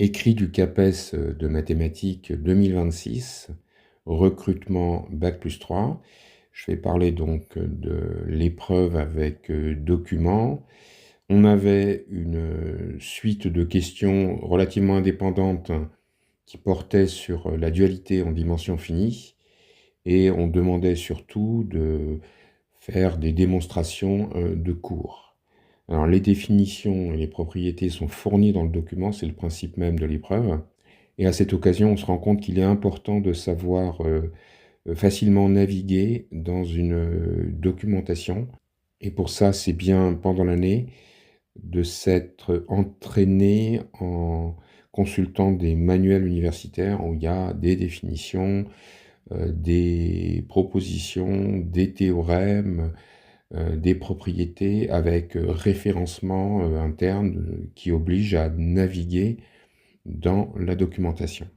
Écrit du CAPES de mathématiques 2026, recrutement Bac+3. Je vais parler donc de l'épreuve avec documents. On avait une suite de questions relativement indépendantes qui portaient sur la dualité en dimension finie et on demandait surtout de faire des démonstrations de cours. Alors, les définitions et les propriétés sont fournies dans le document, c'est le principe même de l'épreuve. Et à cette occasion, on se rend compte qu'il est important de savoir facilement naviguer dans une documentation. Et pour ça, c'est bien pendant l'année de s'être entraîné en consultant des manuels universitaires où il y a des définitions, des propositions, des théorèmes, des propriétés avec référencement interne qui oblige à naviguer dans la documentation.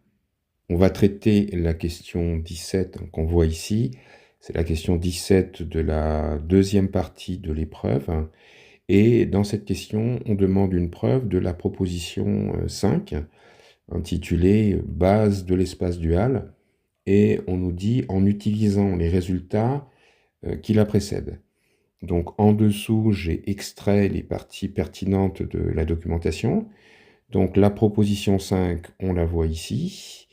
On va traiter la question 17 qu'on voit ici. C'est la question 17 de la deuxième partie de l'épreuve. Et dans cette question, on demande une preuve de la proposition 5, intitulée « Base de l'espace dual ». Et on nous dit en utilisant les résultats qui la précèdent. Donc en dessous, j'ai extrait les parties pertinentes de la documentation. Donc la proposition 5, on la voit ici.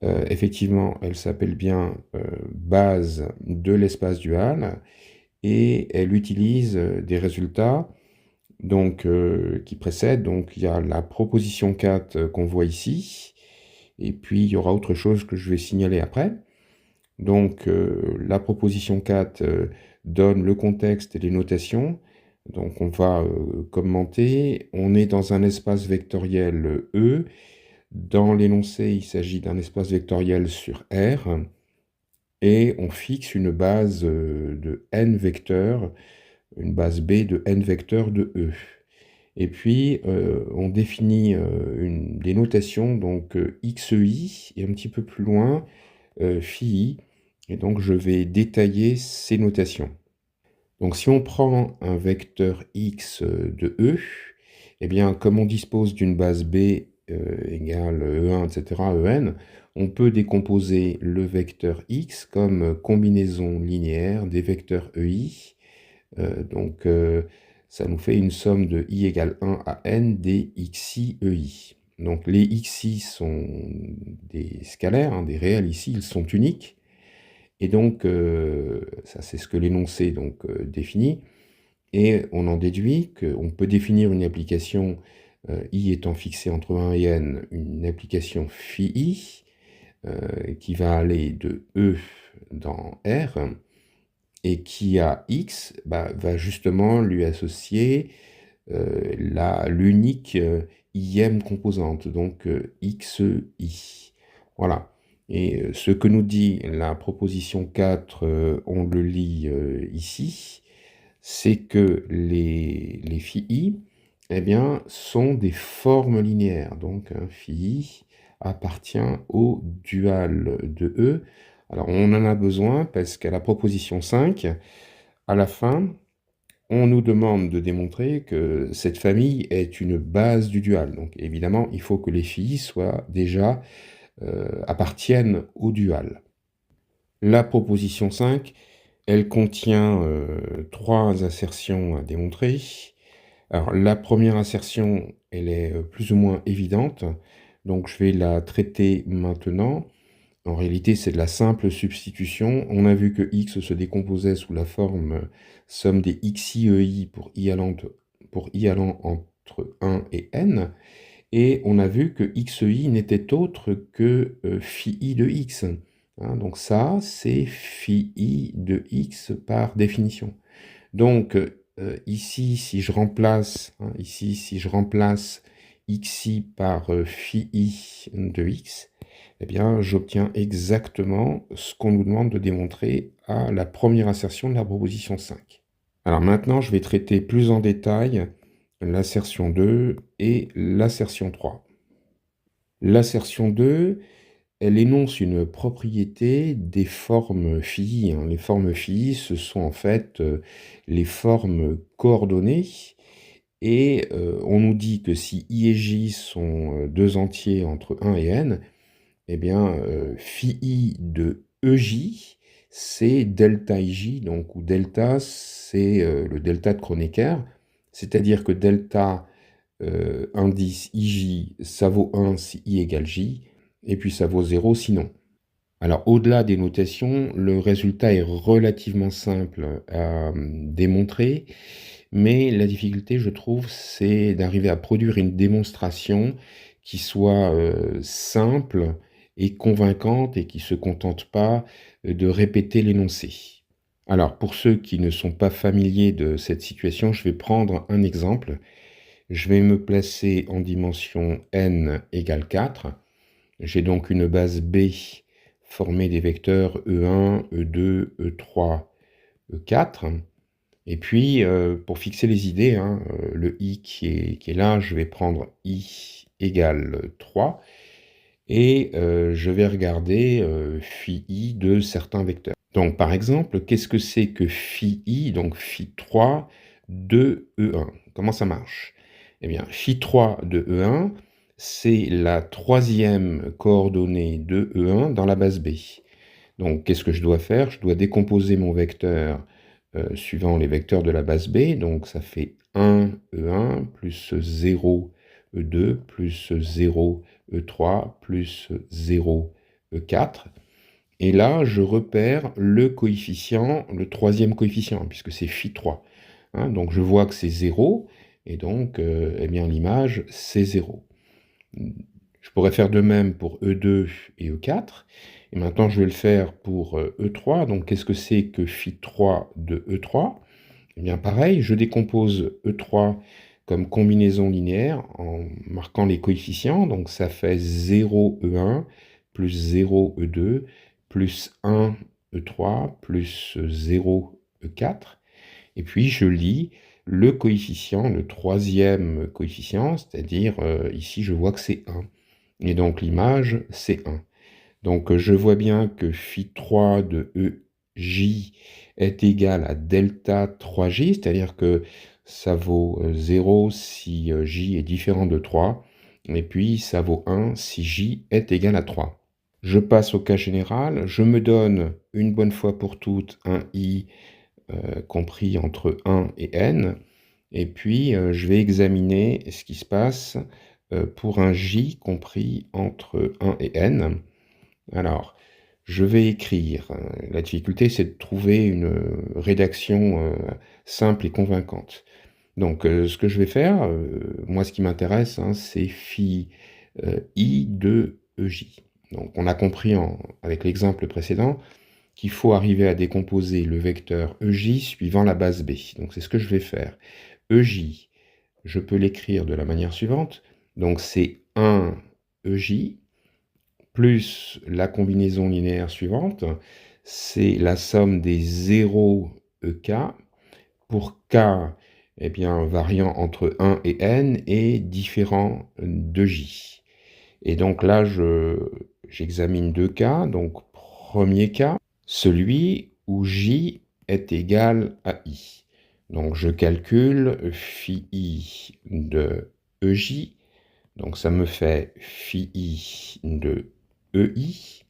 Effectivement, elle s'appelle bien base de l'espace dual et elle utilise des résultats donc, qui précèdent. Donc il y a la proposition 4 qu'on voit ici et puis il y aura autre chose que je vais signaler après. Donc la proposition 4 donne le contexte et les notations. Donc on va commenter. On est dans un espace vectoriel E. Dans l'énoncé, il s'agit d'un espace vectoriel sur R. Et on fixe une base de n vecteurs, une base B de n vecteurs de E. Et puis, on définit des notations, donc xi, et un petit peu plus loin, phi. Et donc, je vais détailler ces notations. Donc, si on prend un vecteur x de E, eh bien, comme on dispose d'une base B égale E1, etc., En, on peut décomposer le vecteur x comme combinaison linéaire des vecteurs EI. Donc, ça nous fait une somme de i égale 1 à n des xi EI. Donc, les xi sont des scalaires, hein, des réels ici, ils sont uniques. Et donc, ça c'est ce que l'énoncé définit. Et on en déduit qu'on peut définir une application, i étant fixée entre 1 et n, une application phi i, qui va aller de E dans R, et qui à x va justement lui associer l'unique ième composante, donc xi. Voilà. Et ce que nous dit la proposition 4, on le lit ici, c'est que les phi i, eh bien, sont des formes linéaires. Donc, phi i appartient au dual de E. Alors, on en a besoin parce qu'à la proposition 5, à la fin, on nous demande de démontrer que cette famille est une base du dual. Donc, évidemment, il faut que les phi soient déjà appartiennent au dual. La proposition 5, elle contient 3 assertions à démontrer. Alors, la première assertion, elle est plus ou moins évidente, donc je vais la traiter maintenant. En réalité, c'est de la simple substitution. On a vu que x se décomposait sous la forme somme des xiei pour i allant entre 1 et n. Et on a vu que xi n'était autre que phi i de x. Hein, donc ça, c'est phi i de x par définition. Donc ici, si je remplace xi par phi i de x, eh bien, j'obtiens exactement ce qu'on nous demande de démontrer à la première assertion de la proposition 5. Alors maintenant, je vais traiter plus en détail l'assertion 2 et l'assertion 3. L'assertion 2, elle énonce une propriété des formes phi. Hein. Les formes phi, ce sont en fait les formes coordonnées. Et on nous dit que si I et J sont deux entiers entre 1 et n, eh bien, phi I de EJ, c'est delta IJ, donc où delta, c'est le delta de Kronecker, c'est-à-dire que delta indice IJ, ça vaut 1 si I égale J, et puis ça vaut 0 sinon. Alors, au-delà des notations, le résultat est relativement simple à démontrer, mais la difficulté, je trouve, c'est d'arriver à produire une démonstration qui soit simple et convaincante et qui ne se contente pas de répéter l'énoncé. Alors, pour ceux qui ne sont pas familiers de cette situation, je vais prendre un exemple. Je vais me placer en dimension n égale 4. J'ai donc une base B formée des vecteurs E1, E2, E3, E4. Et puis, pour fixer les idées, le I qui est là, je vais prendre I égale 3. Et je vais regarder phi I de certains vecteurs. Donc, par exemple, qu'est-ce que c'est que phi I, donc phi 3 de E1? Comment ça marche? Eh bien, phi 3 de E1, c'est la troisième coordonnée de E1 dans la base B. Donc, qu'est-ce que je dois faire? Je dois décomposer mon vecteur suivant les vecteurs de la base B. Donc, ça fait 1 E1 plus 0 E2 plus 0 E3 plus 0 E4. Et là, je repère le coefficient, le troisième coefficient, puisque c'est phi 3. Donc, je vois que c'est 0, et donc, eh bien, l'image, c'est 0. Je pourrais faire de même pour E2 et E4. Et maintenant, je vais le faire pour E3. Donc, qu'est-ce que c'est que phi 3 de E3? Eh bien, pareil, je décompose E3 comme combinaison linéaire en marquant les coefficients. Donc, ça fait 0 E1 plus 0 E2 plus 1 E3 plus 0 E4. Et puis, je lis le coefficient, le troisième coefficient, c'est-à-dire ici, je vois que c'est 1. Et donc, l'image, c'est 1. Donc, je vois bien que phi 3 de EJ est égal à delta 3J, c'est-à-dire que ça vaut 0 si J est différent de 3, et puis ça vaut 1 si J est égal à 3. Je passe au cas général, je me donne une bonne fois pour toutes un I compris entre 1 et n, et puis je vais examiner ce qui se passe pour un J compris entre 1 et n. Alors, je vais écrire. La difficulté, c'est de trouver une rédaction simple et convaincante. Donc, ce que je vais faire, moi, ce qui m'intéresse, c'est phi I de EJ. Donc, on a compris avec l'exemple précédent qu'il faut arriver à décomposer le vecteur EJ suivant la base B. Donc, c'est ce que je vais faire. EJ, je peux l'écrire de la manière suivante. Donc, c'est 1 EJ plus la combinaison linéaire suivante, c'est la somme des 0 EK pour K eh bien, variant entre 1 et n et différent de J. Et donc là, j'examine deux cas. Donc, premier cas, celui où J est égal à I. Donc, je calcule phi I de EJ. Donc, ça me fait phi I de EI.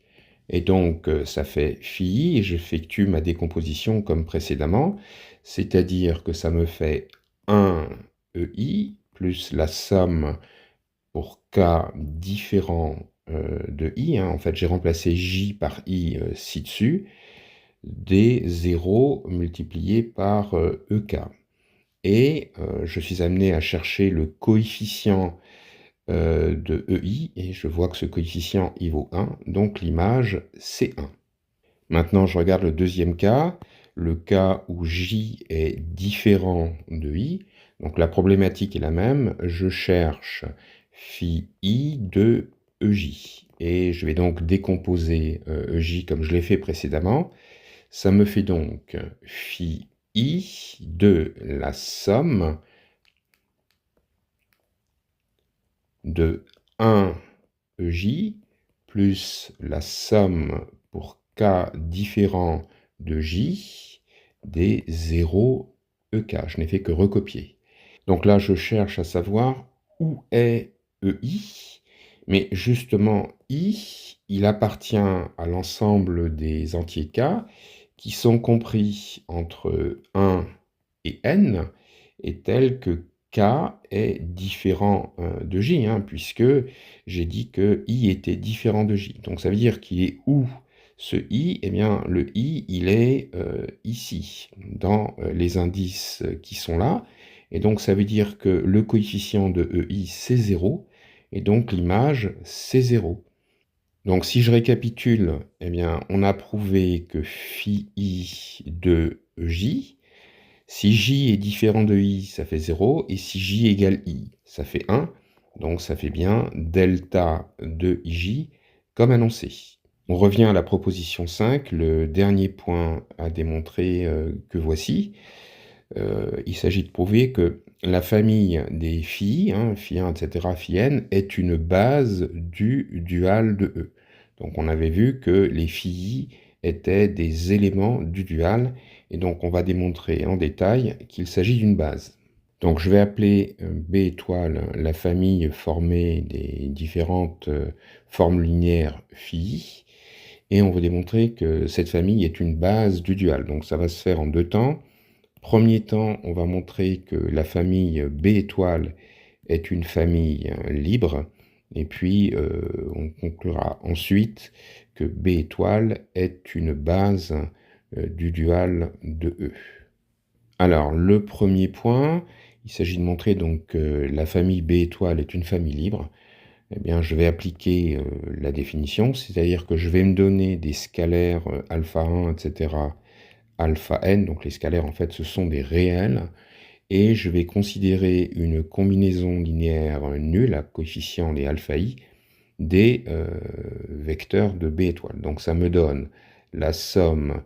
Et donc, ça fait phi I, et j'effectue ma décomposition comme précédemment, c'est-à-dire que ça me fait 1 EI plus la somme pour K différent de I. En fait, j'ai remplacé J par I ci-dessus, des 0 multipliés par EK. Et je suis amené à chercher le coefficient de EI, et je vois que ce coefficient il vaut 1, donc l'image c'est 1. Maintenant, je regarde le deuxième cas, le cas où J est différent de I. Donc la problématique est la même, je cherche phi I de EJ. Et je vais donc décomposer EJ comme je l'ai fait précédemment. Ça me fait donc phi I de la somme de 1 EJ plus la somme pour K différent de J des 0 EK. Je n'ai fait que recopier. Donc là, je cherche à savoir où est EI, mais justement, I, il appartient à l'ensemble des entiers K qui sont compris entre 1 et N, et tel que K est différent de J, hein, puisque j'ai dit que I était différent de J. Donc ça veut dire qu'il est où ce I? Eh bien, le I, il est ici, dans les indices qui sont là. Et donc, ça veut dire que le coefficient de EI, c'est 0, et donc l'image, c'est 0. Donc, si je récapitule, eh bien, on a prouvé que phi I de J, si J est différent de I, ça fait 0, et si J égale I, ça fait 1. Donc, ça fait bien delta de IJ comme annoncé. On revient à la proposition 5, le dernier point à démontrer que voici. Il s'agit de prouver que la famille des phi, hein, phi 1, etc., phi n, est une base du dual de E. Donc on avait vu que les phi étaient des éléments du dual, et donc on va démontrer en détail qu'il s'agit d'une base. Donc je vais appeler B étoile la famille formée des différentes formes linéaires phi, et on va démontrer que cette famille est une base du dual. Donc ça va se faire en deux temps. Premier temps, on va montrer que la famille B étoile est une famille libre, et puis on conclura ensuite que B étoile est une base du dual de E. Alors, le premier point, il s'agit de montrer donc que la famille B étoile est une famille libre. Eh bien, je vais appliquer la définition, c'est-à-dire que je vais me donner des scalaires alpha 1, etc., alpha n, donc les scalaires en fait ce sont des réels, et je vais considérer une combinaison linéaire nulle à coefficient les alpha i des vecteurs de B étoile. Donc ça me donne la somme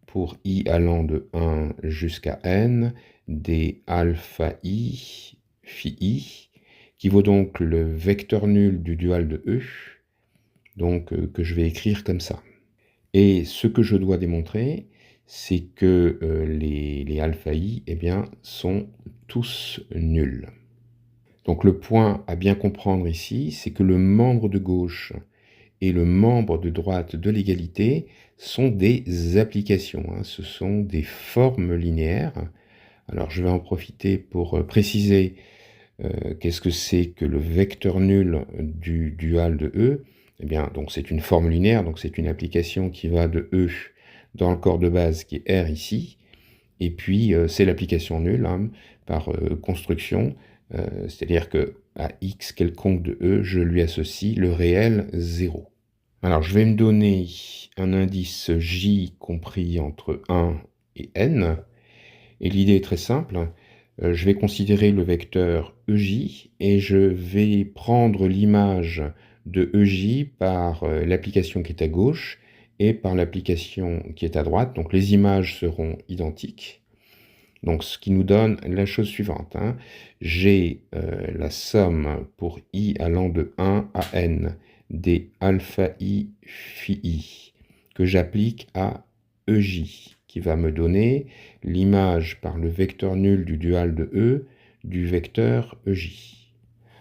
pour i allant de 1 jusqu'à n des alpha i phi i, qui vaut donc le vecteur nul du dual de E, donc que je vais écrire comme ça. Et ce que je dois démontrer, c'est que les alpha i eh bien, sont tous nuls. Donc le point à bien comprendre ici, c'est que le membre de gauche et le membre de droite de l'égalité sont des applications, hein, ce sont des formes linéaires. Alors je vais en profiter pour préciser qu'est-ce que c'est que le vecteur nul du dual de E. Eh bien, donc c'est une forme linéaire, donc c'est une application qui va de E dans le corps de base qui est R ici, et puis c'est l'application nulle hein, par construction, c'est-à-dire que à x quelconque de E, je lui associe le réel 0. Alors je vais me donner un indice J compris entre 1 et n, et l'idée est très simple. Je vais considérer le vecteur EJ et je vais prendre l'image de EJ par l'application qui est à gauche et par l'application qui est à droite. Donc les images seront identiques. Donc ce qui nous donne la chose suivante. Hein. J'ai la somme pour i allant de 1 à n des alpha i phi i que j'applique à EJ, qui va me donner l'image par le vecteur nul du dual de E du vecteur EJ.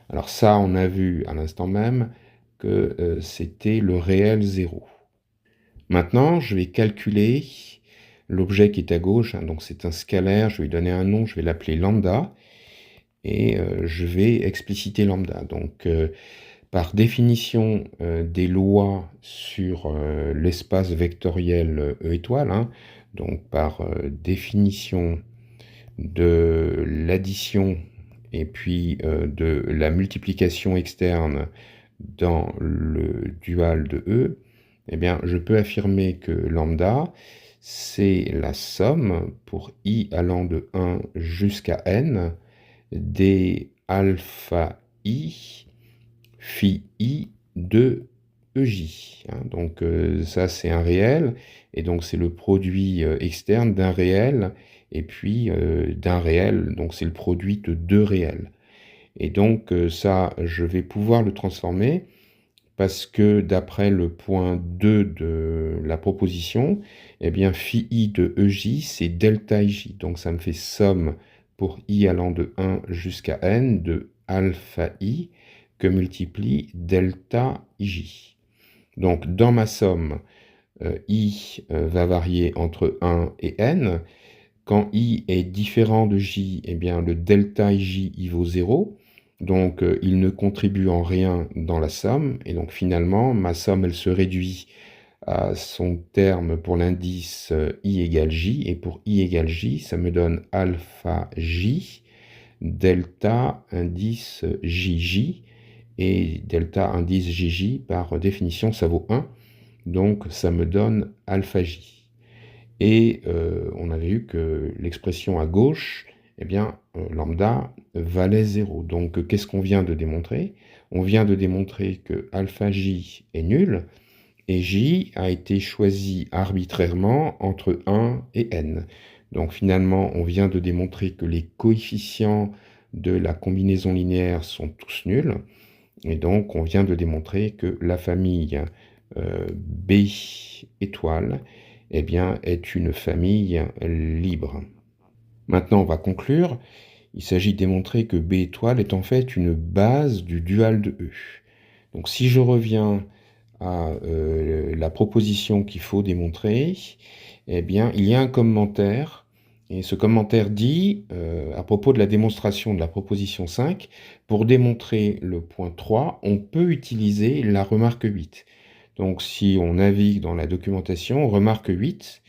Alors ça, on a vu à l'instant même que c'était le réel 0. Maintenant, je vais calculer l'objet qui est à gauche, hein, donc c'est un scalaire, je vais lui donner un nom, je vais l'appeler lambda, et je vais expliciter lambda. Donc par définition des lois sur l'espace vectoriel E étoile, hein, donc par définition de l'addition et puis de la multiplication externe dans le dual de E, eh bien, je peux affirmer que lambda, c'est la somme pour i allant de 1 jusqu'à n des alpha i phi i de EJ. Hein. Donc ça, c'est un réel, et donc c'est le produit externe d'un réel, et puis d'un réel, donc c'est le produit de deux réels. Et donc ça, je vais pouvoir le transformer, parce que d'après le point 2 de la proposition, eh bien phi i de EJ, c'est delta ij. Donc ça me fait somme pour i allant de 1 jusqu'à n de alpha i que multiplie delta ij. Donc dans ma somme, i va varier entre 1 et n. Quand i est différent de j, eh bien le delta ij y vaut 0. Donc il ne contribue en rien dans la somme. Et donc finalement, ma somme, elle se réduit à son terme pour l'indice i égale j. Et pour i égale j, ça me donne alpha j, delta indice jj. Et delta indice jj, par définition, ça vaut 1. Donc ça me donne alpha j. Et on avait vu que l'expression à gauche, eh bien, lambda valait 0. Donc qu'est-ce qu'on vient de démontrer? On vient de démontrer que alpha j est nul, et j a été choisi arbitrairement entre 1 et n. Donc finalement, on vient de démontrer que les coefficients de la combinaison linéaire sont tous nuls, et donc on vient de démontrer que la famille B étoile, eh bien, est une famille libre. Maintenant, on va conclure. Il s'agit de démontrer que B étoile est en fait une base du dual de E. Donc si je reviens à la proposition qu'il faut démontrer, eh bien, il y a un commentaire, et ce commentaire dit, à propos de la démonstration de la proposition 5, pour démontrer le point 3, on peut utiliser la remarque 8. Donc si on navigue dans la documentation, remarque 8,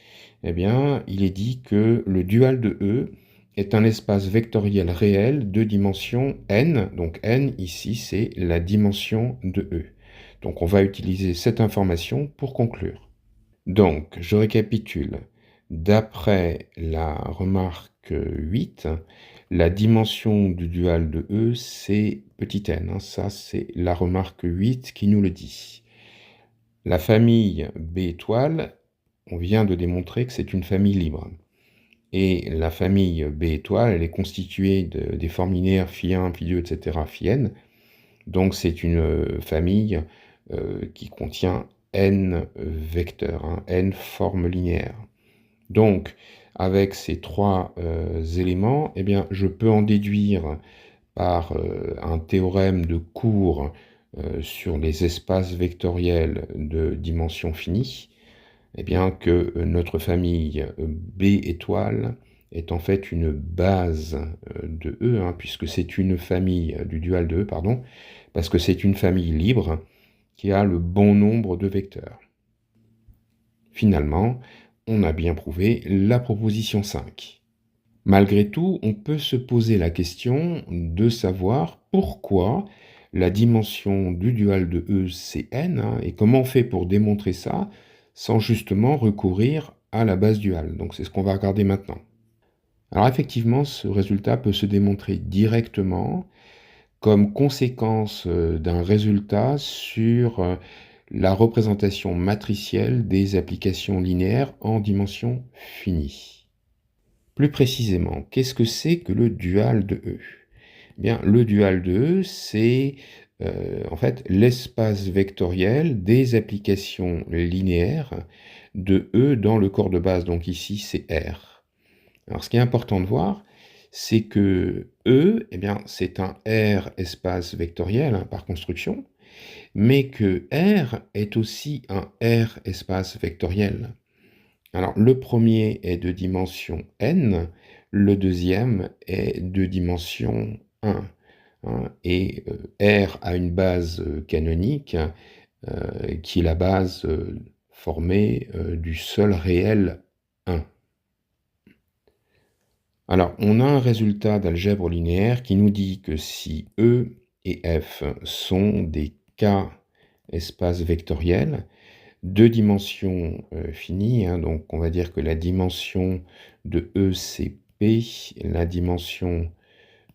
eh bien, il est dit que le dual de E est un espace vectoriel réel de dimension n. Donc n, ici, c'est la dimension de E. Donc on va utiliser cette information pour conclure. Donc, je récapitule. D'après la remarque 8, la dimension du dual de E, c'est petit n. Ça, c'est la remarque 8 qui nous le dit. La famille B étoile, on vient de démontrer que c'est une famille libre. Et la famille B étoile, elle est constituée des formes linéaires phi1, phi2, etc., phi n. Donc c'est une famille qui contient n vecteurs, hein, n formes linéaires. Donc avec ces trois éléments, eh bien, je peux en déduire par un théorème de cours sur les espaces vectoriels de dimension finie, eh bien que notre famille B étoile est en fait une base de E, hein, puisque c'est une famille du dual de E, pardon, parce que c'est une famille libre qui a le bon nombre de vecteurs. Finalement, on a bien prouvé la proposition 5. Malgré tout, on peut se poser la question de savoir pourquoi la dimension du dual de E, c'est n, hein, et comment on fait pour démontrer ça sans justement recourir à la base duale. Donc c'est ce qu'on va regarder maintenant. Alors effectivement, ce résultat peut se démontrer directement comme conséquence d'un résultat sur la représentation matricielle des applications linéaires en dimension finie. Plus précisément, qu'est-ce que c'est que le dual de E? Eh bien, le dual de E, c'est en fait l'espace vectoriel des applications linéaires de E dans le corps de base. Donc ici, c'est R. Alors, ce qui est important de voir, c'est que E, eh bien, c'est un R espace vectoriel, hein, par construction, mais que R est aussi un R espace vectoriel. Alors, le premier est de dimension n, le deuxième est de dimension 1. Hein, et R a une base canonique qui est la base formée du seul réel 1. Alors, on a un résultat d'algèbre linéaire qui nous dit que si E et F sont des K espaces vectoriels, deux dimensions finies, hein, donc on va dire que la dimension de E c'est P, la dimension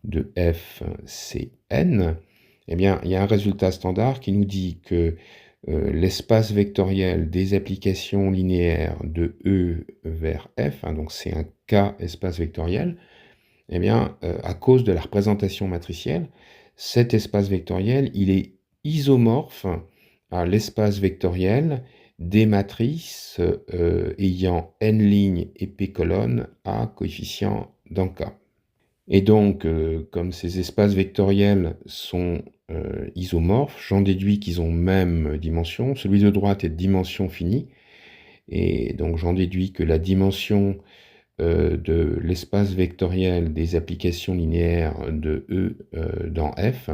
de F c'est N, eh bien il y a un résultat standard qui nous dit que l'espace vectoriel des applications linéaires de E vers F, hein, donc c'est un K espace vectoriel, eh bien à cause de la représentation matricielle, cet espace vectoriel il est isomorphe à l'espace vectoriel des matrices ayant n lignes et p colonnes à coefficient dans K. Et donc, comme ces espaces vectoriels sont isomorphes, j'en déduis qu'ils ont même dimension. Celui de droite est de dimension finie, et donc j'en déduis que la dimension de l'espace vectoriel des applications linéaires de E dans F,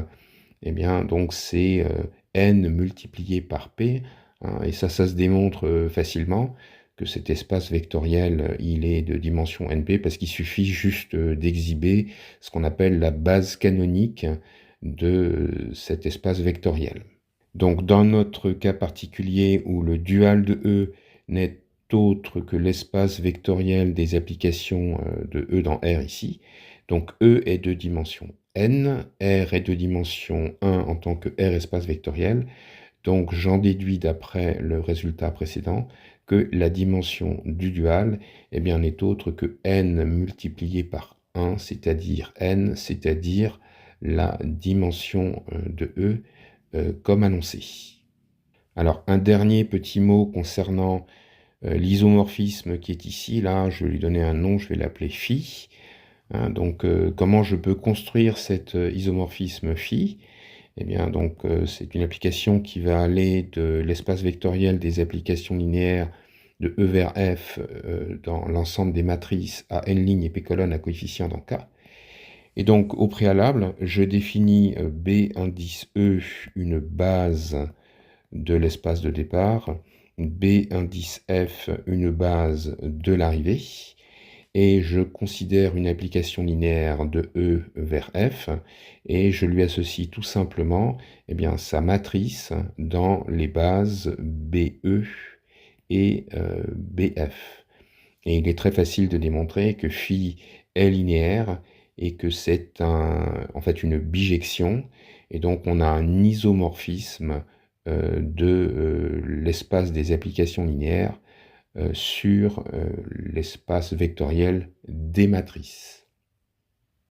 eh bien, donc c'est n multiplié par p, hein, et ça se démontre facilement que cet espace vectoriel, il est de dimension np, parce qu'il suffit juste d'exhiber ce qu'on appelle la base canonique de cet espace vectoriel. Donc, dans notre cas particulier où le dual de E n'est autre que l'espace vectoriel des applications de E dans R ici, donc E est de dimension n, R est de dimension 1 en tant que R espace vectoriel, donc j'en déduis d'après le résultat précédent que la dimension du dual eh bien, n'est autre que n multiplié par 1, c'est-à-dire n, c'est-à-dire la dimension de E comme annoncé. Alors, un dernier petit mot concernant l'isomorphisme qui est ici. Là, je vais lui donner un nom, je vais l'appeler phi. Hein, donc, comment je peux construire cet isomorphisme phi? Eh bien, donc, c'est une application qui va aller de l'espace vectoriel des applications linéaires de E vers F dans l'ensemble des matrices à n lignes et p colonnes à coefficient dans K. Et donc, au préalable, je définis B indice E, une base de l'espace de départ, B indice F, une base de l'arrivée, et je considère une application linéaire de E vers F, et je lui associe tout simplement eh bien, sa matrice dans les bases BE et BF. Et il est très facile de démontrer que phi est linéaire et que c'est en fait une bijection. Et donc on a un isomorphisme de l'espace des applications linéaires sur l'espace vectoriel des matrices.